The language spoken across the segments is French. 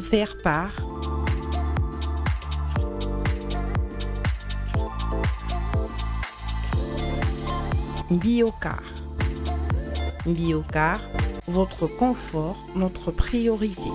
offert par Biocar. Biocar, votre confort, notre priorité.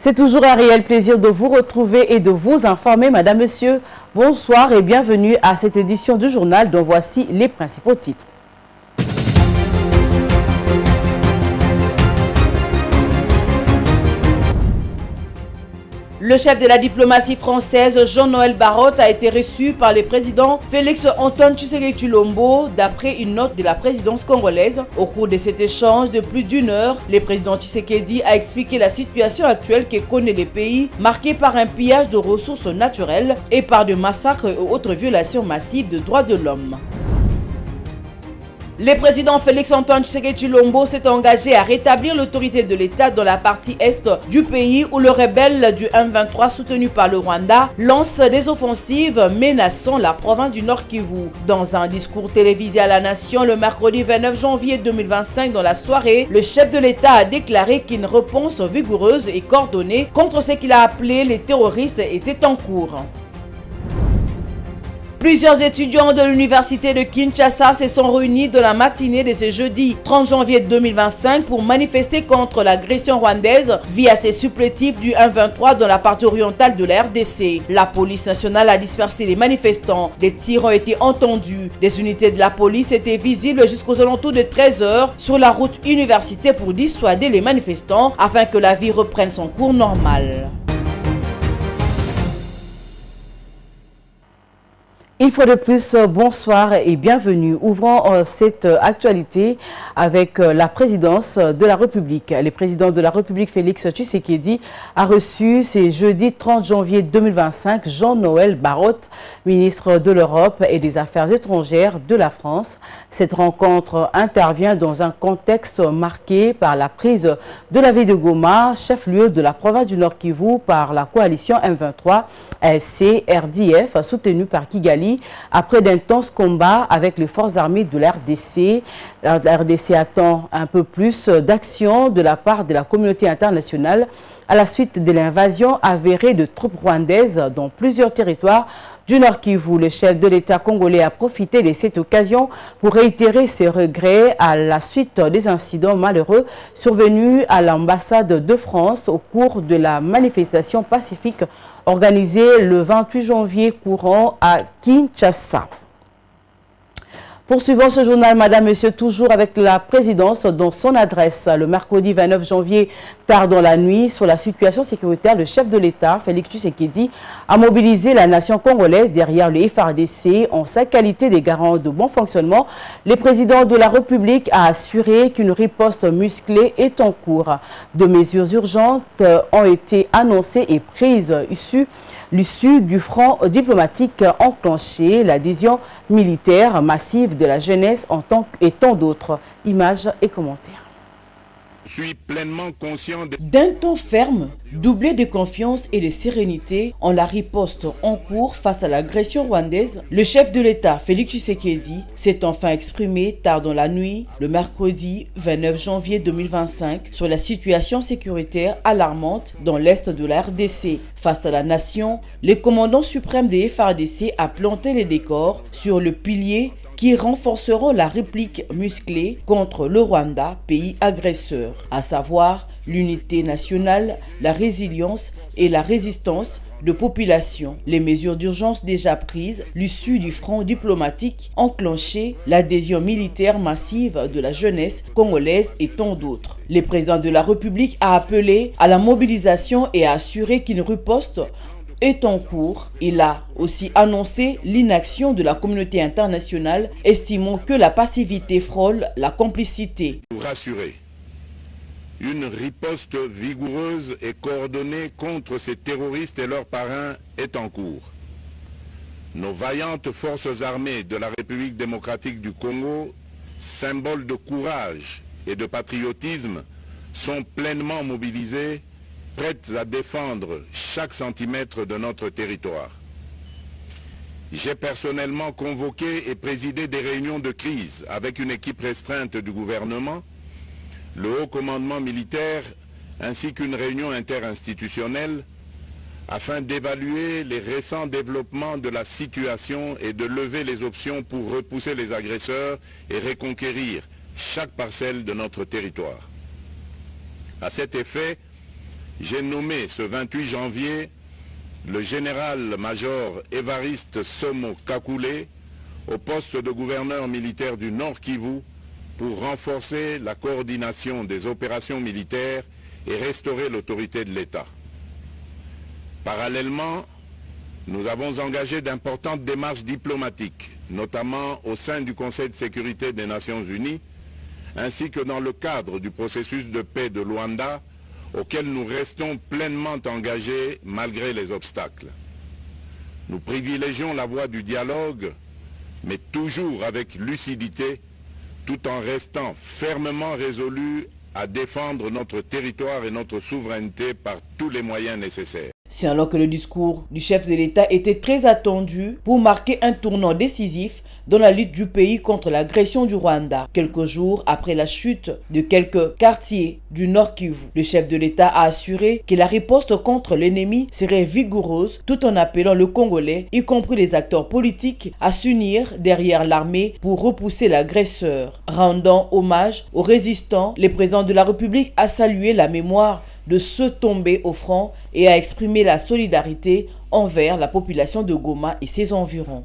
C'est toujours un réel plaisir de vous retrouver et de vous informer, Madame, Monsieur. Bonsoir et bienvenue à cette édition du journal dont voici les principaux titres. Le chef de la diplomatie française, Jean-Noël Barrot, a été reçu par le président Félix-Antoine Tshisekedi Tshilombo, d'après une note de la présidence congolaise. Au cours de cet échange de plus d'une heure, le président Tshisekedi a expliqué la situation actuelle que connaît le pays, marquée par un pillage de ressources naturelles et par des massacres et autres violations massives de droits de l'homme. Le président Félix-Antoine Tshisekedi Tshilombo s'est engagé à rétablir l'autorité de l'État dans la partie est du pays où le rebelle du M23 soutenu par le Rwanda lance des offensives menaçant la province du Nord Kivu. Dans un discours télévisé à la nation le mercredi 29 janvier 2025 dans la soirée, le chef de l'État a déclaré qu'une réponse vigoureuse et coordonnée contre ce qu'il a appelé les terroristes était en cours. Plusieurs étudiants de l'université de Kinshasa se sont réunis dans la matinée de ce jeudi 30 janvier 2025 pour manifester contre l'agression rwandaise via ses supplétifs du M23 dans la partie orientale de la RDC. La police nationale a dispersé les manifestants. Des tirs ont été entendus. Des unités de la police étaient visibles jusqu'aux alentours de 13 h sur la route universitaire pour dissuader les manifestants afin que la vie reprenne son cours normal. Une fois de plus, bonsoir et bienvenue. Ouvrons cette actualité avec la présidence de la République. Le président de la République, Félix Tshisekedi, a reçu ce jeudi 30 janvier 2025 Jean-Noël Barrot, ministre de l'Europe et des Affaires étrangères de la France. Cette rencontre intervient dans un contexte marqué par la prise de la ville de Goma, chef-lieu de la province du Nord Kivu, par la coalition M23 AFC-RDF, soutenue par Kigali, après d'intenses combats avec les forces armées de la RDC. La RDC attend un peu plus d'action de la part de la communauté internationale à la suite de l'invasion avérée de troupes rwandaises dans plusieurs territoires du Nord Kivu. Le chef de l'État congolais a profité de cette occasion pour réitérer ses regrets à la suite des incidents malheureux survenus à l'ambassade de France au cours de la manifestation pacifique organisée le 28 janvier courant à Kinshasa. Poursuivons ce journal, Madame, Monsieur, toujours avec la présidence dans son adresse le mercredi 29 janvier, tard dans la nuit, sur la situation sécuritaire. Le chef de l'État, Félix Tshisekedi, a mobilisé la nation congolaise derrière le FARDC en sa qualité de garant de bon fonctionnement. Le président de la République a assuré qu'une riposte musclée est en cours. De mesures urgentes ont été annoncées et prises l'issue du front diplomatique enclenché, l'adhésion militaire massive de la jeunesse et tant d'autres. Images et commentaires. Je suis pleinement conscient d'un ton ferme, doublé de confiance et de sérénité en la riposte en cours face à l'agression rwandaise, le chef de l'État, Félix Tshisekedi, s'est enfin exprimé tard dans la nuit, le mercredi 29 janvier 2025, sur la situation sécuritaire alarmante dans l'est de la RDC. Face à la nation, le commandant suprême des FARDC a planté les décors sur le pilier qui renforceront la réplique musclée contre le Rwanda, pays agresseur, à savoir l'unité nationale, la résilience et la résistance de population. Les mesures d'urgence déjà prises, l'issue du front diplomatique enclenché, l'adhésion militaire massive de la jeunesse congolaise et tant d'autres. Le président de la République a appelé à la mobilisation et a assuré qu'une riposte est en cours. Il a aussi annoncé l'inaction de la communauté internationale, estimant que la passivité frôle la complicité. Pour rassurer, une riposte vigoureuse et coordonnée contre ces terroristes et leurs parrains est en cours. nos vaillantes forces armées de la République démocratique du Congo, symboles de courage et de patriotisme, sont pleinement mobilisées, prêtes à défendre chaque centimètre de notre territoire. J'ai personnellement convoqué et présidé des réunions de crise avec une équipe restreinte du gouvernement, le haut commandement militaire ainsi qu'une réunion interinstitutionnelle afin d'évaluer les récents développements de la situation et de lever les options pour repousser les agresseurs et reconquérir chaque parcelle de notre territoire. À cet effet, j'ai nommé ce 28 janvier le général-major Évariste Somo Kakule au poste de gouverneur militaire du Nord Kivu pour renforcer la coordination des opérations militaires et restaurer l'autorité de l'État. Parallèlement, nous avons engagé d'importantes démarches diplomatiques, notamment au sein du Conseil de sécurité des Nations Unies, ainsi que dans le cadre du processus de paix de Luanda, auquel nous restons pleinement engagés malgré les obstacles. Nous privilégions la voie du dialogue, mais toujours avec lucidité, tout en restant fermement résolus à défendre notre territoire et notre souveraineté par tous les moyens nécessaires. C'est alors que le discours du chef de l'État était très attendu pour marquer un tournant décisif dans la lutte du pays contre l'agression du Rwanda. Quelques jours après la chute de quelques quartiers du Nord Kivu, le chef de l'État a assuré que la riposte contre l'ennemi serait vigoureuse tout en appelant le Congolais, y compris les acteurs politiques, à s'unir derrière l'armée pour repousser l'agresseur. Rendant hommage aux résistants, le président de la République a salué la mémoire de ceux tombés au front et a exprimé la solidarité envers la population de Goma et ses environs.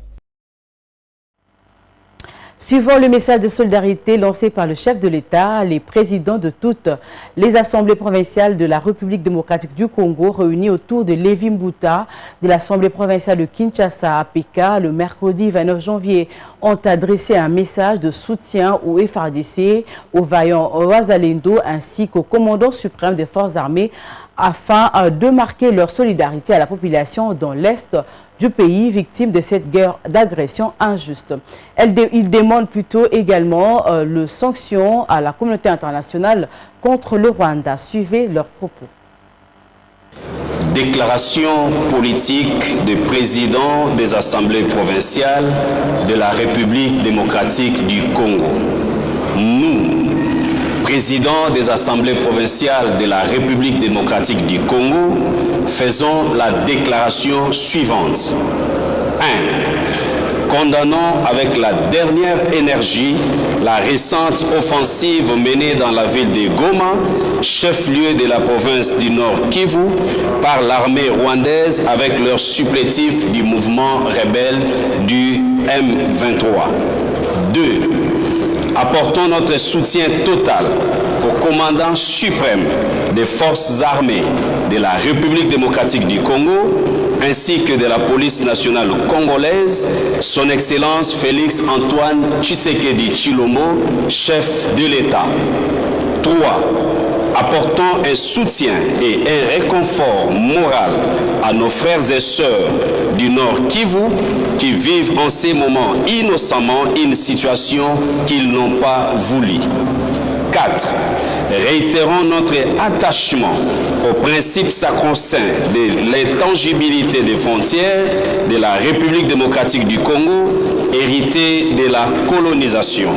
Suivant le message de solidarité lancé par le chef de l'État, les présidents de toutes les assemblées provinciales de la République démocratique du Congo réunis autour de Lévi Mbuta de l'assemblée provinciale de Kinshasa à Péka le mercredi 29 janvier ont adressé un message de soutien au FARDC, aux vaillants Wazalendo ainsi qu'au commandant suprême des forces armées afin de marquer leur solidarité à la population dans l'Est du pays victime de cette guerre d'agression injuste. Ils demandent plutôt également le sanction à la communauté internationale contre le Rwanda. Suivez leurs propos. Déclaration politique des présidents des assemblées provinciales de la République démocratique du Congo. Nous, présidents des assemblées provinciales de la République démocratique du Congo, faisons la déclaration suivante. 1. Condamnons avec la dernière énergie la récente offensive menée dans la ville de Goma, chef-lieu de la province du Nord Kivu, par l'armée rwandaise avec leur supplétif du mouvement rebelle du M23. 2. Apportons notre soutien total au commandant suprême des forces armées de la République démocratique du Congo, ainsi que de la police nationale congolaise, son Excellence Félix Antoine Tshisekedi Tshilombo, chef de l'État. 3. Apportons un soutien et un réconfort moral à nos frères et sœurs du Nord Kivu qui vivent en ces moments innocemment une situation qu'ils n'ont pas voulu. 4. Réitérons notre attachement au principe sacro-saint de l'intangibilité des frontières de la République démocratique du Congo, hérité de la colonisation.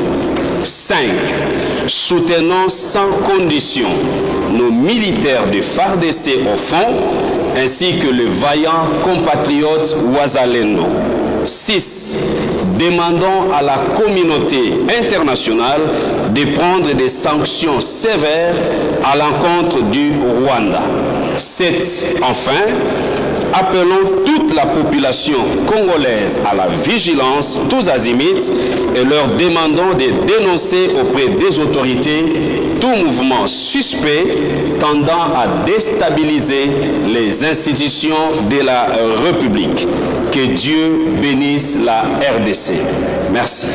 5. Soutenons sans condition nos militaires de FARDC au front, ainsi que le vaillant compatriote Wazalendo. 6. Demandons à la communauté internationale de prendre des sanctions sévères à l'encontre du Rwanda. 7. Enfin, appelons toute la population congolaise à la vigilance tous azimuts et leur demandons de dénoncer auprès des autorités tout mouvement suspect tendant à déstabiliser les institutions de la République. Que Dieu bénisse la RDC. Merci.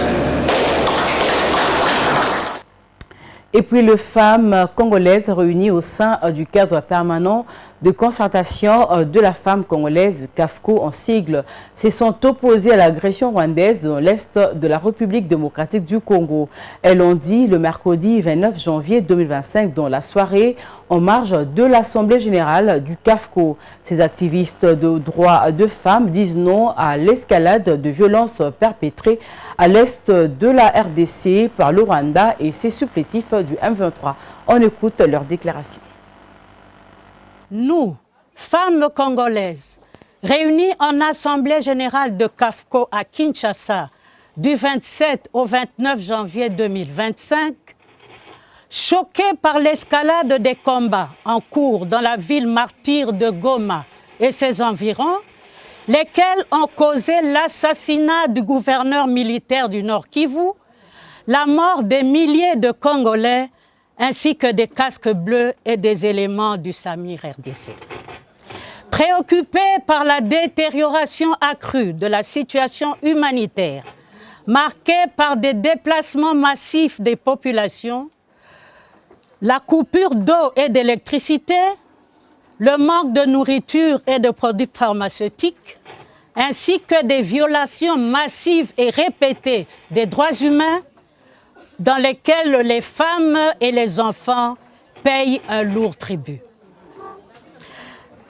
Et puis les femmes congolaises réunies au sein du cadre permanent de concertation de la femme congolaise, CAFCO en sigle, se sont opposées à l'agression rwandaise dans l'Est de la République démocratique du Congo. Elles l'ont dit le mercredi 29 janvier 2025 dans la soirée en marge de l'Assemblée générale du CAFCO. Ces activistes de droits de femmes disent non à l'escalade de violences perpétrées à l'Est de la RDC par le Rwanda et ses supplétifs du M23. On écoute leur déclaration. Nous, femmes congolaises, réunies en Assemblée générale de CAFCO à Kinshasa du 27 au 29 janvier 2025, choquées par l'escalade des combats en cours dans la ville martyre de Goma et ses environs, lesquels ont causé l'assassinat du gouverneur militaire du Nord Kivu, la mort des milliers de Congolais, ainsi que des casques bleus et des éléments du Samir RDC. Préoccupés par la détérioration accrue de la situation humanitaire, marquée par des déplacements massifs des populations, la coupure d'eau et d'électricité, le manque de nourriture et de produits pharmaceutiques, ainsi que des violations massives et répétées des droits humains, dans lesquels les femmes et les enfants payent un lourd tribut.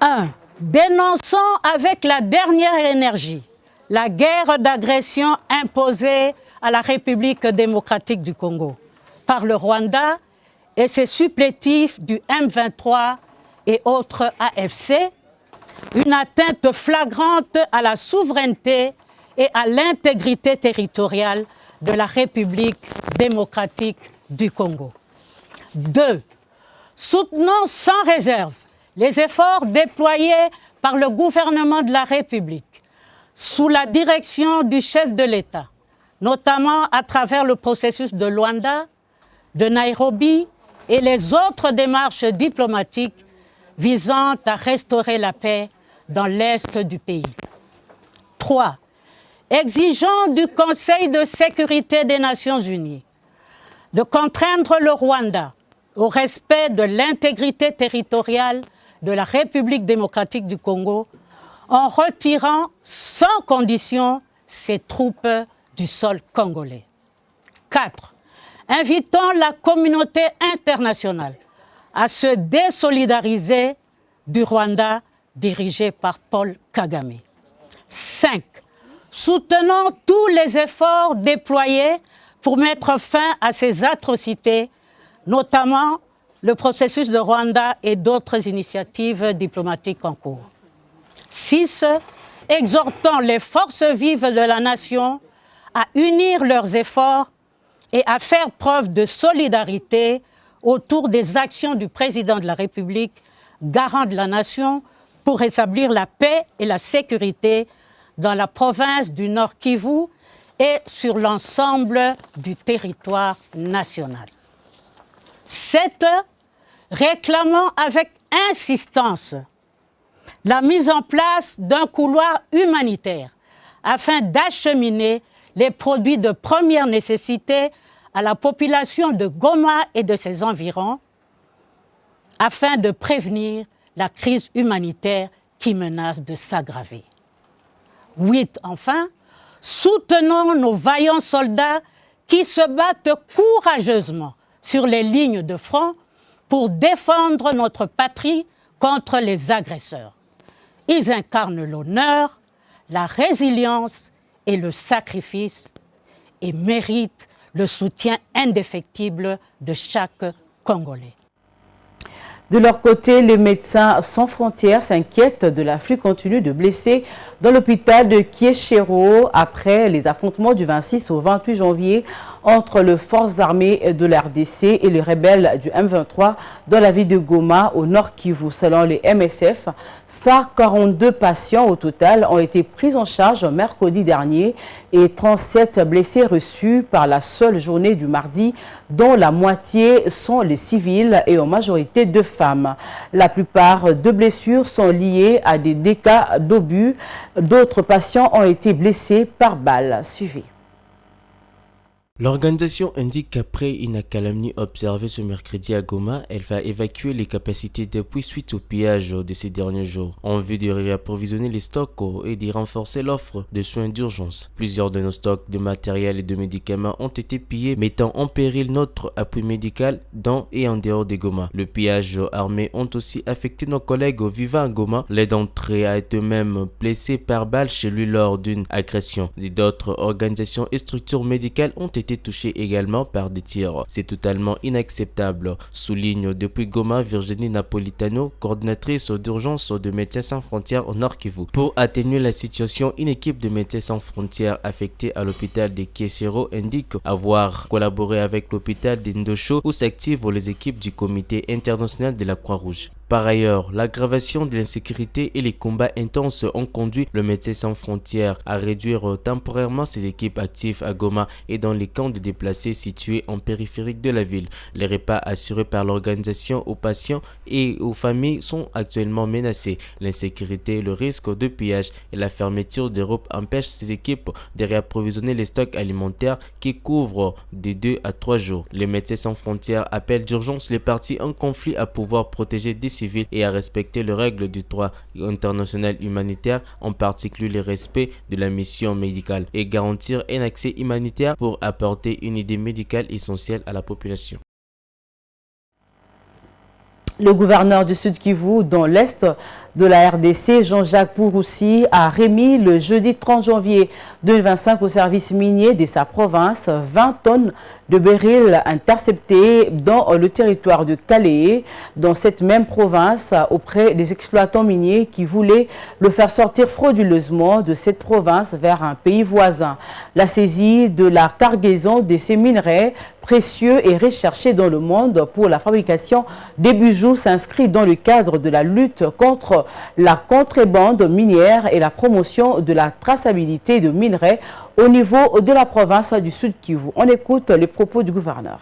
1. Dénonçons avec la dernière énergie la guerre d'agression imposée à la République démocratique du Congo par le Rwanda et ses supplétifs du M23 et autres AFC, une atteinte flagrante à la souveraineté et à l'intégrité territoriale de la République démocratique du Congo. 2. Soutenons sans réserve les efforts déployés par le gouvernement de la République sous la direction du chef de l'État, notamment à travers le processus de Luanda, de Nairobi et les autres démarches diplomatiques visant à restaurer la paix dans l'Est du pays. 3. Exigeons du Conseil de sécurité des Nations Unies de contraindre le Rwanda au respect de l'intégrité territoriale de la République démocratique du Congo en retirant sans condition ses troupes du sol congolais. 4. Invitons la communauté internationale à se désolidariser du Rwanda dirigé par Paul Kagame. 5. Soutenons tous les efforts déployés pour mettre fin à ces atrocités, notamment le processus de Rwanda et d'autres initiatives diplomatiques en cours. 6. Exhortons les forces vives de la nation à unir leurs efforts et à faire preuve de solidarité autour des actions du président de la République, garant de la nation, pour rétablir la paix et la sécurité dans la province du Nord Kivu et sur l'ensemble du territoire national. 7. Réclamons avec insistance la mise en place d'un couloir humanitaire afin d'acheminer les produits de première nécessité à la population de Goma et de ses environs afin de prévenir la crise humanitaire qui menace de s'aggraver. 8. Enfin, soutenons nos vaillants soldats qui se battent courageusement sur les lignes de front pour défendre notre patrie contre les agresseurs. Ils incarnent l'honneur, la résilience et le sacrifice et méritent le soutien indéfectible de chaque Congolais. De leur côté, les médecins sans frontières s'inquiètent de l'afflux continu de blessés dans l'hôpital de Kieshero après les affrontements du 26 au 28 janvier entre les forces armées de la RDC et les rebelles du M23 dans la ville de Goma au Nord Kivu. Selon les MSF, 142 patients au total ont été pris en charge mercredi dernier et 37 blessés reçus par la seule journée du mardi, dont la moitié sont les civils et en majorité de femmes. La plupart de blessures sont liées à des dégâts d'obus. D'autres patients ont été blessés par balles. Suivez. L'organisation indique qu'après une accalmie observée ce mercredi à Goma, elle va évacuer les capacités d'appui suite au pillage de ces derniers jours, en vue de réapprovisionner les stocks et de renforcer l'offre de soins d'urgence. Plusieurs de nos stocks de matériel et de médicaments ont été pillés, mettant en péril notre appui médical dans et en dehors de Goma. Le pillage armé ont aussi affecté nos collègues vivant à Goma. L'un d'entre eux a été même blessé par balle chez lui lors d'une agression. D'autres organisations et structures médicales ont été touchés également par des tirs. C'est totalement inacceptable, souligne depuis Goma Virginie Napolitano, coordinatrice d'urgence de Médecins Sans Frontières au Nord Kivu. Pour atténuer la situation, une équipe de Médecins Sans Frontières affectée à l'hôpital de Kiesero indique avoir collaboré avec l'hôpital d'Indosho où s'activent les équipes du Comité international de la Croix-Rouge. Par ailleurs, l'aggravation de l'insécurité et les combats intenses ont conduit le Médecins Sans Frontières à réduire temporairement ses équipes actives à Goma et dans les camps de déplacés situés en périphérique de la ville. Les repas assurés par l'organisation aux patients et aux familles sont actuellement menacés. L'insécurité, le risque de pillage et la fermeture d'Europe empêchent ces équipes de réapprovisionner les stocks alimentaires qui couvrent de 2 à 3 jours. Les Médecins Sans Frontières appellent d'urgence les parties en conflit à pouvoir protéger des civils et à respecter les règles du droit international humanitaire, en particulier le respect de la mission médicale, et garantir un accès humanitaire pour apporter une idée médicale essentielle à la population. Le gouverneur du Sud Kivu, dans l'Est de la RDC, Jean-Jacques Pouroussi, a remis le jeudi 30 janvier 2025 au service minier de sa province 20 tonnes de béryl interceptées dans le territoire de Calais, dans cette même province, auprès des exploitants miniers qui voulaient le faire sortir frauduleusement de cette province vers un pays voisin. La saisie de la cargaison de ces minerais précieux et recherchés dans le monde pour la fabrication des bijoux s'inscrit dans le cadre de la lutte contre la contrebande minière et la promotion de la traçabilité de minerais au niveau de la province du Sud Kivu. On écoute les propos du gouverneur.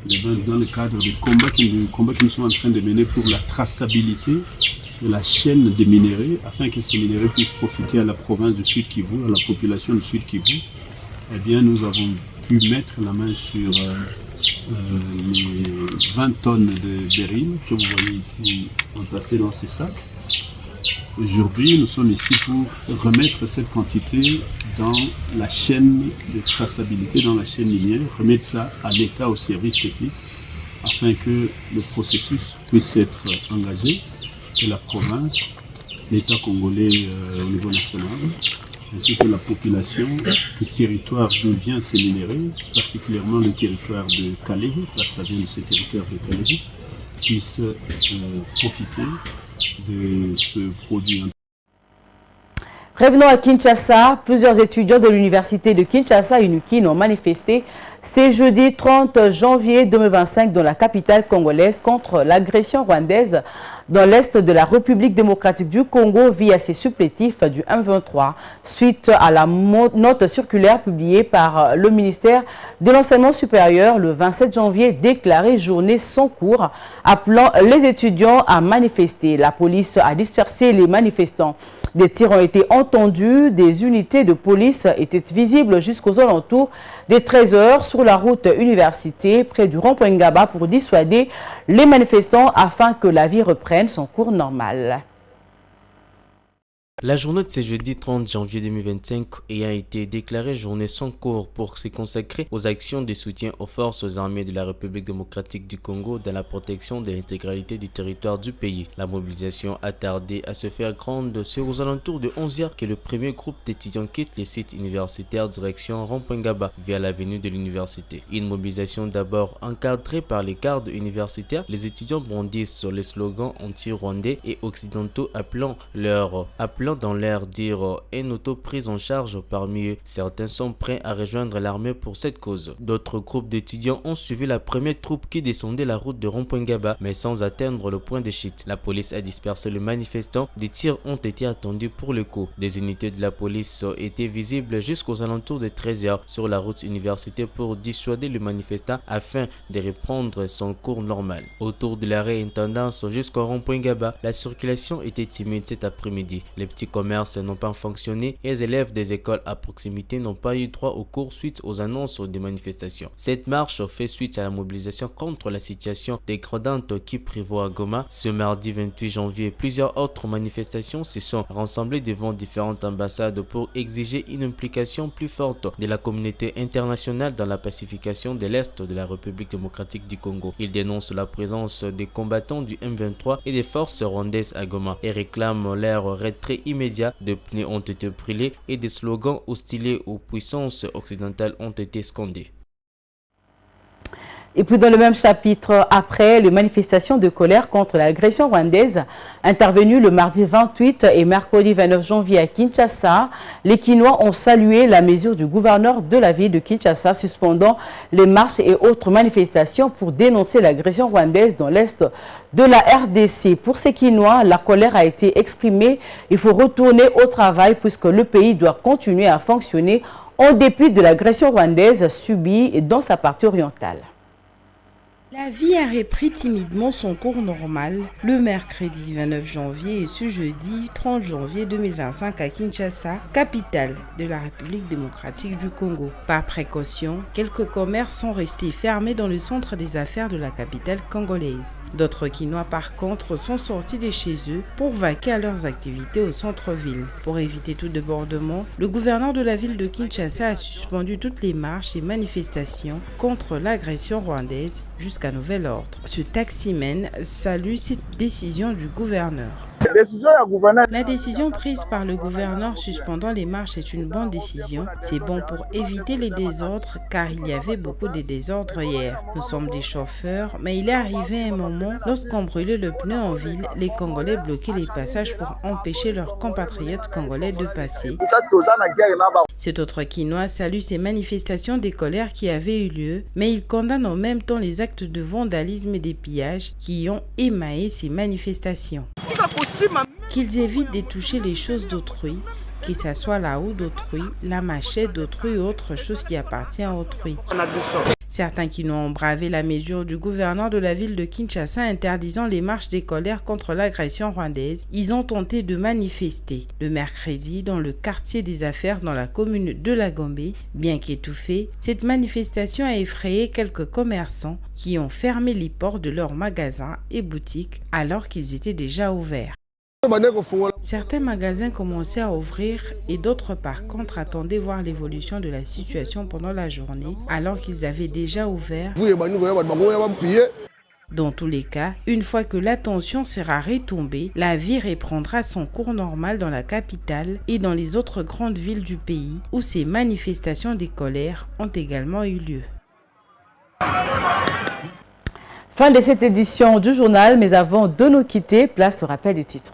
Dans le cadre du combat que nous sommes en train de mener pour la traçabilité de la chaîne des minéraux, afin que ces minéraux puissent profiter à la province du Sud Kivu, à la population du Sud Kivu, eh bien nous avons pu mettre la main sur les 20 tonnes de béryl que vous voyez ici entassées dans ces sacs. Aujourd'hui, nous sommes ici pour remettre cette quantité dans la chaîne de traçabilité, dans la chaîne minière, remettre ça à l'État, au service technique, afin que le processus puisse être engagé, que la province, l'État congolais au niveau national, ainsi que la population, le territoire d'où viennent ces minéraux, particulièrement le territoire de Calais, parce que ça vient de ce territoire de Calais, puissent profiter de ce produit. Revenons à Kinshasa. Plusieurs étudiants de l'université de Kinshasa, UNUKIN, ont manifesté ce jeudi 30 janvier 2025 dans la capitale congolaise contre l'agression rwandaise dans l'est de la République démocratique du Congo via ses supplétifs du M23, suite à la note circulaire publiée par le ministère de l'Enseignement supérieur le 27 janvier déclarée journée sans cours, appelant les étudiants à manifester. La police a dispersé les manifestants. Des tirs ont été entendus, des unités de police étaient visibles jusqu'aux alentours des 13 h sur la route université près du rond-point Ngaba pour dissuader les manifestants afin que la vie reprenne son cours normal. La journée de ce jeudi 30 janvier 2025 ayant été déclarée journée sans cours pour se consacrer aux actions de soutien aux forces armées de la République démocratique du Congo dans la protection de l'intégralité du territoire du pays. La mobilisation a tardé à se faire grande. C'est aux alentours de 11 h que le premier groupe d'étudiants quitte les sites universitaires direction rond-point Ngaba via l'avenue de l'université. Une mobilisation d'abord encadrée par les gardes universitaires. Les étudiants brandissent sur les slogans anti-rwandais et occidentaux appelant dans l'air dire une auto-prise en charge. Parmi eux, certains sont prêts à rejoindre l'armée pour cette cause. D'autres groupes d'étudiants ont suivi la première troupe qui descendait la route de rond-point Ngaba, mais sans atteindre le point de chute. La police a dispersé les manifestants. Des tirs ont été attendus pour le coup. Des unités de la police étaient visibles jusqu'aux alentours de 13 h sur la route université pour dissuader les manifestants afin de reprendre son cours normal. Autour de l'arrêt intendance jusqu'au rond-point Ngaba, la circulation était timide cet après-midi. Les petits commerces n'ont pas fonctionné et les élèves des écoles à proximité n'ont pas eu droit aux cours suite aux annonces des manifestations. Cette marche fait suite à la mobilisation contre la situation dégradante qui prévaut à Goma. Ce mardi 28 janvier, plusieurs autres manifestations se sont rassemblées devant différentes ambassades pour exiger une implication plus forte de la communauté internationale dans la pacification de l'Est de la République démocratique du Congo. Ils dénoncent la présence des combattants du M23 et des forces rwandaises à Goma et réclament leur retrait immédiat. Des pneus ont été brûlés et des slogans hostiles aux puissances occidentales ont été scandés. Et puis dans le même chapitre, après les manifestations de colère contre l'agression rwandaise intervenues le mardi 28 et mercredi 29 janvier à Kinshasa, les Kinois ont salué la mesure du gouverneur de la ville de Kinshasa suspendant les marches et autres manifestations pour dénoncer l'agression rwandaise dans l'est de la RDC. Pour ces Kinois, la colère a été exprimée. Il faut retourner au travail puisque le pays doit continuer à fonctionner en dépit de l'agression rwandaise subie dans sa partie orientale. La vie a repris timidement son cours normal le mercredi 29 janvier et ce jeudi 30 janvier 2025 à Kinshasa, capitale de la République démocratique du Congo. Par précaution, quelques commerces sont restés fermés dans le centre des affaires de la capitale congolaise. D'autres Kinois par contre sont sortis de chez eux pour vaquer à leurs activités au centre-ville. Pour éviter tout débordement, le gouverneur de la ville de Kinshasa a suspendu toutes les marches et manifestations contre l'agression rwandaise jusqu'à nouvel ordre. Ce taximène salue cette décision du gouverneur. La décision prise par le gouverneur suspendant les marches est une bonne décision. C'est bon pour éviter les désordres car il y avait beaucoup de désordres hier. Nous sommes des chauffeurs, mais il est arrivé un moment lorsqu'on brûlait le pneu en ville, les Congolais bloquaient les passages pour empêcher leurs compatriotes congolais de passer. Cet autre Kinois salue ces manifestations des colères qui avaient eu lieu, mais il condamne en même temps les actes de vandalisme et des pillages qui ont émaillé ces manifestations. Qu'ils évitent de toucher les choses d'autrui, que ce soit la houe d'autrui, la machette d'autrui ou autre chose qui appartient à autrui. Certains qui ont bravé la mesure du gouverneur de la ville de Kinshasa interdisant les marches des colères contre l'agression rwandaise, ils ont tenté de manifester le mercredi dans le quartier des affaires dans la commune de la Gombe. Bien qu'étouffée, cette manifestation a effrayé quelques commerçants qui ont fermé les portes de leurs magasins et boutiques alors qu'ils étaient déjà ouverts. Certains magasins commençaient à ouvrir et d'autres par contre attendaient voir l'évolution de la situation pendant la journée alors qu'ils avaient déjà ouvert. Dans tous les cas, une fois que la tension sera retombée, la vie reprendra son cours normal dans la capitale et dans les autres grandes villes du pays où ces manifestations des colères ont également eu lieu. Fin de cette édition du journal, mais avant de nous quitter, place au rappel des titres.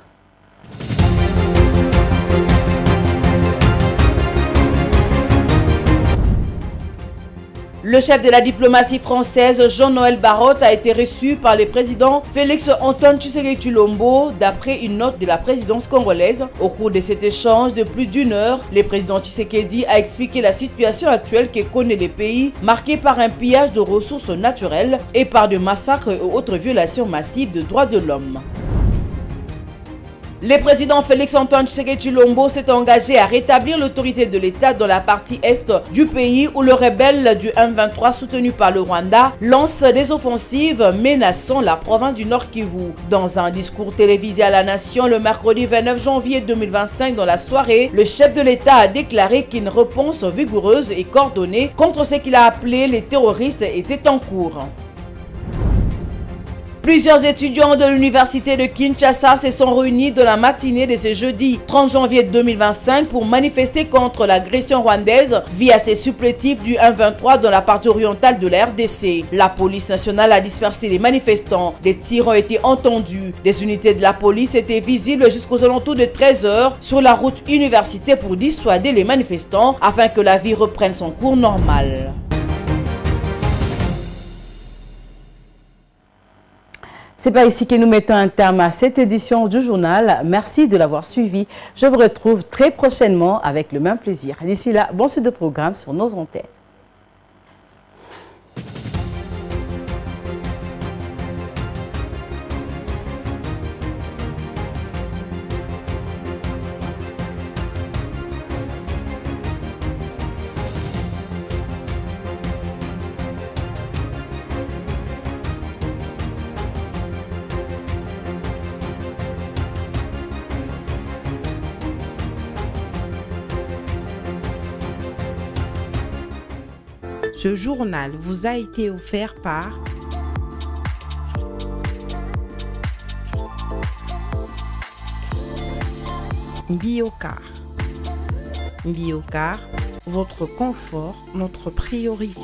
Le chef de la diplomatie française, Jean-Noël Barrot, a été reçu par le président Félix-Antoine Tshisekedi Tshilombo d'après une note de la présidence congolaise. Au cours de cet échange de plus d'une heure, le président Tshisekedi a expliqué la situation actuelle que connaît le pays, marquée par un pillage de ressources naturelles et par des massacres et autres violations massives de droits de l'homme. Le président Félix-Antoine Tshisekedi Tshilombo s'est engagé à rétablir l'autorité de l'État dans la partie est du pays où le rebelle du M23 soutenu par le Rwanda lance des offensives menaçant la province du Nord Kivu. Dans un discours télévisé à la nation le mercredi 29 janvier 2025 dans la soirée, le chef de l'État a déclaré qu'une réponse vigoureuse et coordonnée contre ce qu'il a appelé les terroristes était en cours. Plusieurs étudiants de l'université de Kinshasa se sont réunis dans la matinée de ce jeudi 30 janvier 2025 pour manifester contre l'agression rwandaise via ces supplétifs du M23 dans la partie orientale de la RDC. La police nationale a dispersé les manifestants. Des tirs ont été entendus. Des unités de la police étaient visibles jusqu'aux alentours de 13h sur la route université pour dissuader les manifestants afin que la vie reprenne son cours normal. C'est par ici que nous mettons un terme à cette édition du journal. Merci de l'avoir suivi. Je vous retrouve très prochainement avec le même plaisir. D'ici là, bon suite de programme sur nos antennes. Ce journal vous a été offert par Biocar. Biocar, votre confort, notre priorité.